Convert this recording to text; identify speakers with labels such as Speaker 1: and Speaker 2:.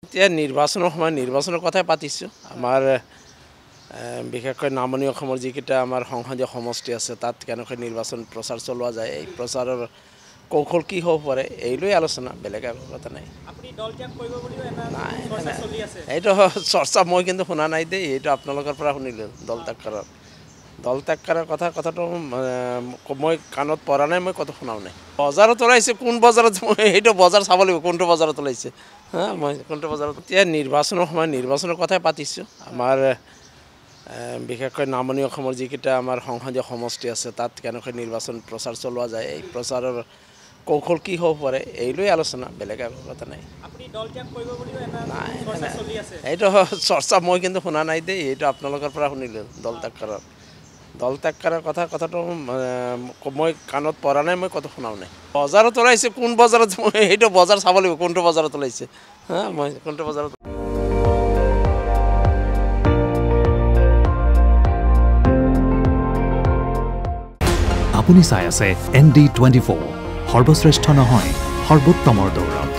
Speaker 1: এতিয়া নিৰ্বাচনৰ সময় নিৰ্বাচনৰ কথাই পাতিছোঁ আমাৰ বিশেষকৈ নামনি অসমৰ যিকেইটা আমাৰ সংসদীয় সমষ্টি আছে তাত কেনেকৈ নিৰ্বাচন প্ৰচাৰ চলোৱা যায় এই প্ৰচাৰৰ কৌশল কি হ'ব পাৰে এইলৈ আলোচনা বেলেগ একো কথা নাই এইটো চৰ্চা মই কিন্তু শুনা নাই দেই এইটো আপোনালোকৰ পৰা শুনিলোঁ দল ত্যাগ কৰাৰ কথাটো মই কাণত পৰা নাই মই কথা শুনাও নাই বজাৰত ওলাইছে কোন বজাৰত মই সেইটো বজাৰ চাব লাগিব কোনটো বজাৰত ওলাইছে মই কোনটো বজাৰত এতিয়া নিৰ্বাচনৰ সময় নিৰ্বাচনৰ কথাই পাতিছোঁ আমাৰ বিশেষকৈ নামনি অসমৰ যিকেইটা আমাৰ সংসদীয় সমষ্টি আছে তাত কেনেকৈ নিৰ্বাচন প্ৰচাৰ চলোৱা যায় এই প্ৰচাৰৰ কৌশল কি হ'ব পাৰে এইলৈ আলোচনা বেলেগ একো কথা নাই এইটো চৰ্চা মই কিন্তু শুনা নাই দেই এইটো আপোনালোকৰ পৰা শুনিলোঁ দল ত্যাগ কৰাৰ কথাটো মই কাণত পৰা নাই মই কথা শুনাও নাই বজাৰত ওলাইছে কোন বজাৰত মই সেইটো বজাৰ চাব লাগিব কোনটো বজাৰত ওলাইছে মই কোনটো বজাৰত
Speaker 2: আপুনি চাই আছে ND24 সৰ্বশ্ৰেষ্ঠ নহয় সৰ্বোত্তমৰ দৌৰ